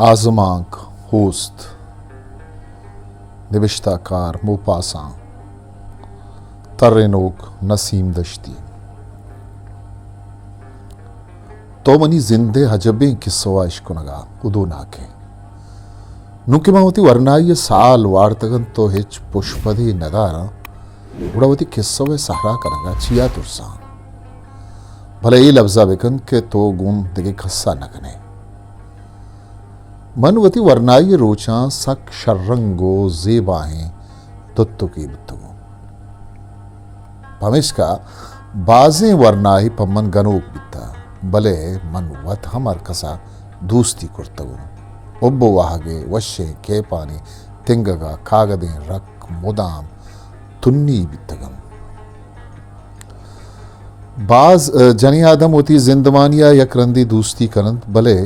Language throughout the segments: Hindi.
आजमांक होस्त निविश्ताकार मुपासा तर्रेनोक नसीम दश्ती तो मनी जिंदे हजबे किस्सवा इश्कुनगा उदो नाके ನುಂಕಿಮಾವತಿ ವರ್ಣಾಯಿಯ ಸಾಲ್ ವಾರ್ತಗಂತೋ ಹೆಚ್ಚ ಪುಷ್ಪದಿ ನದಾರ ಉಡವತಿ ಕಿಸ್ಸವೆ ಸಹರಾ ಕನಗ ಚಿಯಾ ತುರ್ಸಾ भले ही लफ्जा बेकन के तो गुण दिगे खस्सा नगने मनवती वर्णाई रोचा सक शर्रंगो जेबाहें तुत्तु की बुत्तगो पमिश्का बाजें वर्णाई पम्मन गनोक बित्ता भले मन वत हमर कसा दूस्ती कुर्तगो ಒಬ್ಬ ವಾಹಗೆ ವಶ್ಯೆ ಕೇಪಾನಿ ತೆಂಗಗ ಕಾಗದೆ ರಕ್ ಮುದಾಂ तुन्नी बित्तगम बाज जनी आदम होती जिंदमानिया यकरंदी दूस्ती करंत भले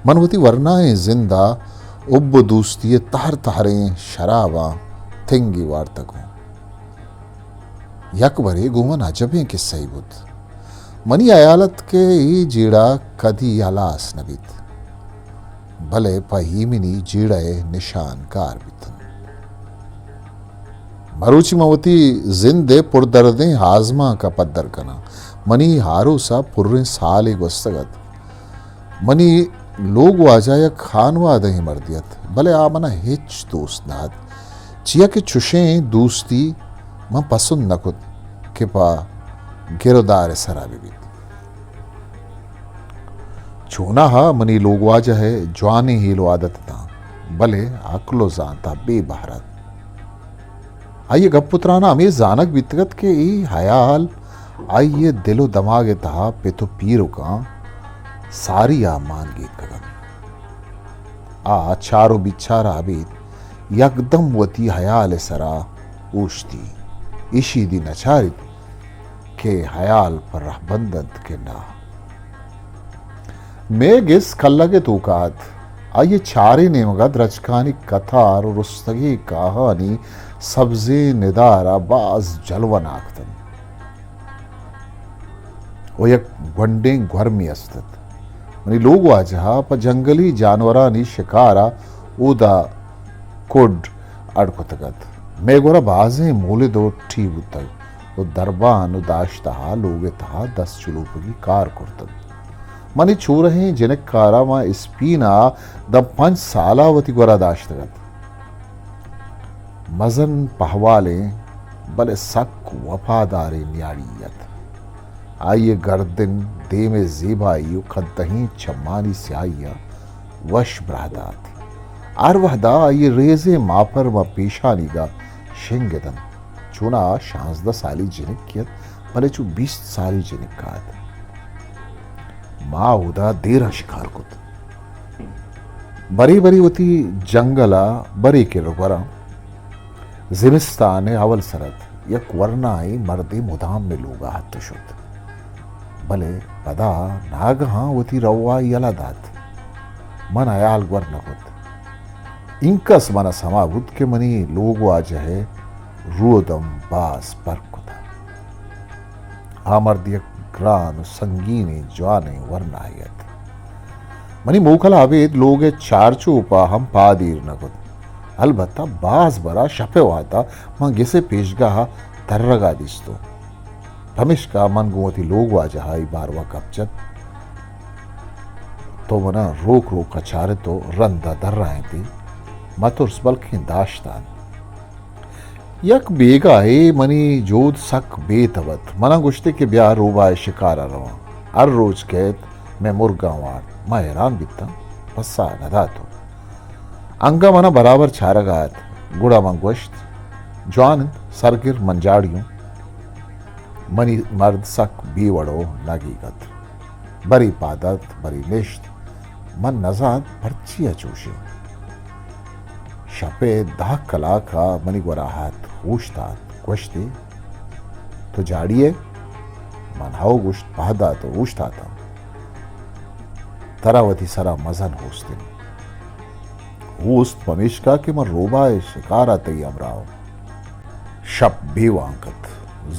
मनवती वरनाएं जिंदा उब दूस्ती तहर तहरे शराबा थिंगी वार्तकों यक बरे गुमन अजबे के सही बुत मनी अयालत के ई जीड़ा कदी अलास नबीत भले पहीमिनी जीड़े निशान कार बितन मरुचि मवती जिंदे पुरदर्दे हाजमा का पद्दर कना मनी हारो सा पुर्रे साले गोस्तगत मनी लोग वाजाया खानवा दही मर्दियत भले आ मना हिच दोस्त नाद चिया के चुशे दोस्ती म पसंद नकुत के पा गिरदार सराबी भी चूना हा मनी लोग वाजा है जवानी ही लो आदत था भले अकलो जानता बेबहरत आइए गपुत्राना हमें जानक बितगत के ई हयाल आइए दिलो दमागे तहा पे तो पीरो का सारी आ मान गीत कगन आ चारो बिछारा अबीत यकदम वती हयाल सरा ऊशती इशी दी नचारित के हयाल पर रहबंदत के ना मेगिस कल्लगे तूकात आइए चारे ने मगद रचकानी कथार और रुस्तगी कहानी सब्जे निदारा बाज जलवन आखतन वो एक वंडे घर में अस्तित मनी लोग वाजहा पर जंगली जानवरानी शिकारा उदा कुड अड़कुतगत मेगोरा बाजे मोले दो ठी बुतग वो दरबान उदाश्ता लोगे तहा 10 चुलूपगी कार कुर्तन मनी छू रहे जिनक कारा मा स्पीना द 5 सालावती गोरा दाश्तगत मजन पहवाले बले सक वफादारी न्याड़ियत आइए गर्दन दे में जेबाई खदही चम्मानी स्याइया वश ब्रादात आर वहदा आइए रेजे मापर व पेशानी गा शिंगदन चुना 16 साली जिनिकियत भले चु 20 साली जिनिकात माँ उदा देरा शिकार कुत बरी बरी होती जंगला बरी के रुगरा जिमिस्तान अवल सरत यक वर्नाई मर्दे मुदाम में लोगा हाथ शुद्ध भले पदा नागहा होती रवा यला दात मन अयाल वर नकुत इंकस मन समाबुत के मनी लोग आज है रोदम बास परकुता आमर्द यक ग्रान संगीने ज्वाने वर्नायत मनी मोखला अवेद लोगे चारचो उपा हम पादीर नकुत अलबत्ता बाज बरा शपे वाता मां गिसे पेशगा तर्रगा दिस्तो भमिष्का मन गुवती लोग वाजहाई बारवा कपचत तो मना रोक रोक अचारे तो रंदा दर्राएं थी मतुर्स बल्कि दाश्तान यक बेगा है मनी जोद सक बेतवत मना गुश्ते के ब्याह रोबाए शिकारा रवा हर रोज कहत मैं मुर्गा वार मैं हैरान बिता पस्सा नदा तो अंगा मना बराबर छारगात गुड़ा मंगवश्त जवान सरगिर मंजाड़ियों मनी मर्द सक बीवड़ो नागीगत बरी पादत बरी निश्त मन नजात पर्ची अचूशी शपे दाह कला का मनी गुराहात होशतात गुश्ती तो जाड़िए मन हाउ गुश्त पहदा तो होशता था तरावती सरा मजन होस्ते होस्ट पमेशका के मन रोबाए शिकारा तई अमराव शप बेवांकत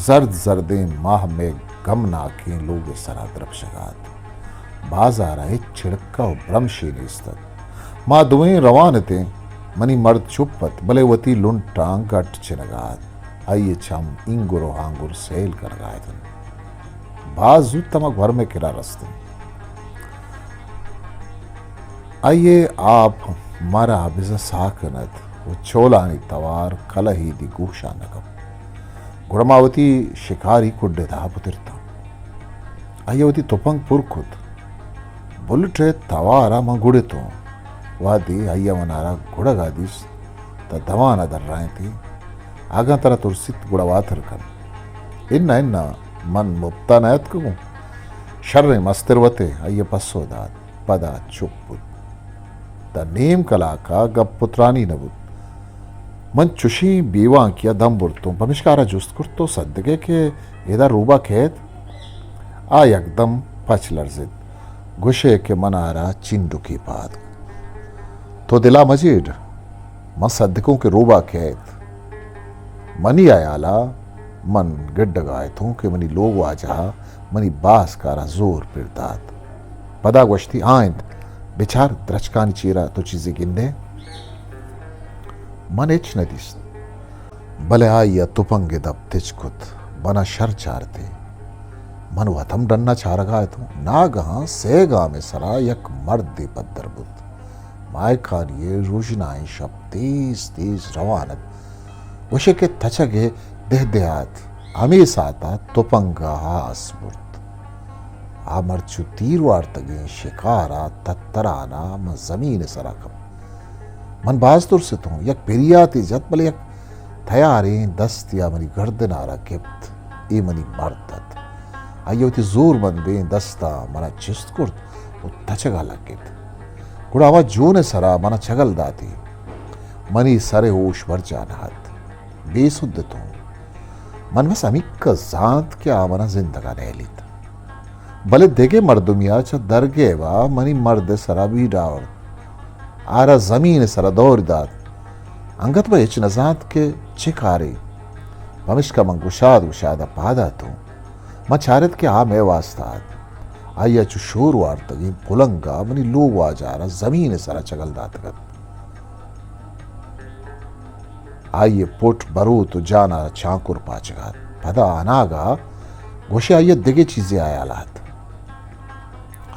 जर्द जर्दे माह में गमना के लोग सरा तरफ शगात बाजार आए छिड़का और ब्रह्मशी निस्तत माँ दुएं रवान थे मनी मर्द चुप्पत भले वती लुंटा गट चिनगात आइए छम इंगुरो हांगुर सेल कर गाय बाजू तम घर में किरा रस्ते आइए आप मरा बिज साकनत वो चोलानी तवार कलही दी गूशा नगम गुड़मावती शिकारी कुड्डे दा पुतिरता अय्यवती तुपंग पुरखुद बुलटे तवारा म गुड़े वादी अय्य मनारा गुड़गादीस त दवाना दर रहे थी आगा तरह तुरसित गुड़वाथर कर इन्ना मन मुप्ता नयत को शर्रे मस्तिरवते अय्य पस्सोदात पदा चुप्पुद द नेम कला का गप पुत्रानी नबुद मन चुशी बीवा किया दम बुरतों पमिष्कारा जुस्त कुर्तो सद्दगे के इधर रूबा खेत आ यकदम पच लर्जिद गुशे के मनारा चिंडू की बात तो दिला मजीद म सद्दकों के रूबा खेत मनी आयाला मन गिड्ड गाय थू कि मनी लोग आजा मनी बास कारा जोर पिरदात पदा गोश्ती आइंद बिचार द्रचकानी चीरा तो चीजें गिंदे मन इच नदिस भले आइया तुपंगे दब तिचकुत बना शर चारते मन वतम डन्ना चार गाय थू ना गहा से गा में सरा यक मर्द दे पद्दर बुत माय खान ये रोशनाई शब तेज तेज रवानत वशे के थचगे देह देहात हमें आता तुपंगा हासमुर्त आमरचु तीरवार तगे शिकारा तत्तराना म जमीन सराकम मन बाज तुर से तू यक पेरियाती जत बले यक थयारे दस्तिया मनी गर्दनारा गिप्त ए मनी मर्दत आयोती जोर मन बे दस्ता मना चिस्त कुर्त वो तचगा लगित गुड़ा आवाज जो ने सरा मना चगल दाती मनी सरे होश भर जानहात बेसुद्ध तू मन में समीक जात क्या मना जिंदगा नहलित भले देगे मर्दुमिया च दरगे वा मनी मर्द सरा भी डावर आरा जमीन सरा दौर दात अंगत में इच नजात के चिकारे पमिश्का मंगुशाद उशादा पादा तो मचारत के आ में वास्ताद आया चु शोर वार तगी पुलंगा मनी लो वाजारा जमीन सरा चगल दातगत आइए पुट बरू तो जाना चाकुर पाचगात पदा अनागा गोशे आइए दिगे चीजें आया लात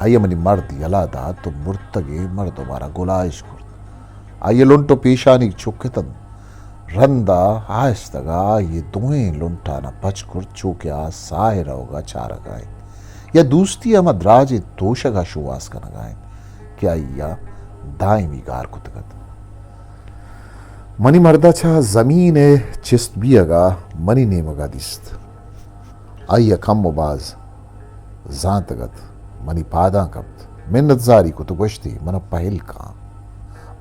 आइए मनी मर्द यलादा तो मुर्तगे मर्द मारा गुलाइश कुर्त आइए लुंटो पेशानी चुकतन रंदा आयस्तगा ये दुएं लुंटा न पचकुर चूक्या साहे रहोगा चार गाय या दूसती मद्राज तोशगा शुवास का नगाए क्या या दाइमी गार कुतगत मनी मर्दाचा जमीन चिस्त बियगा मनी नेमगा दिस्त आइया कम मुबाज जांतगत मनी पादा कब्त मिन्नत जारी को तो गोश्ती मना पहल का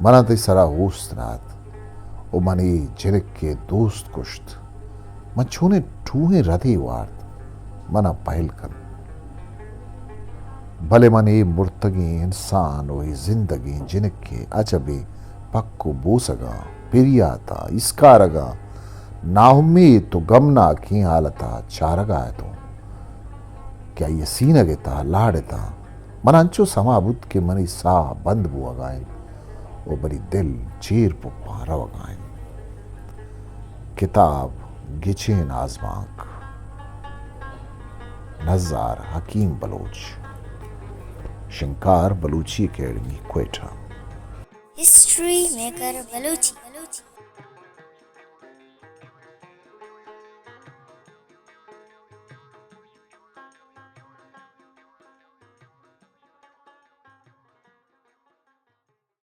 मना ते सरा होस्तनात ओ मनी जिरक के दोस्त कुश्त मन छूने ठूहे रधे वार्त मना पहल कर भले मने मुर्तगी इंसान वही जिंदगी जिनक के अचबे पक्को बोसगा पिरियाता इसकारगा नाउम्मीद तो गमना की हालता चारगा है तो क्या ये सीनगेता लाड़ता मन अंचो समाबुद के मनी सा बंद बुआ गायन वो बड़ी दिल चीर पुप्पा रव गायन किताब गिचेन आजमाक नज़ार हकीम बलोच शिंकार Balochi academy Quetta history maker Balochi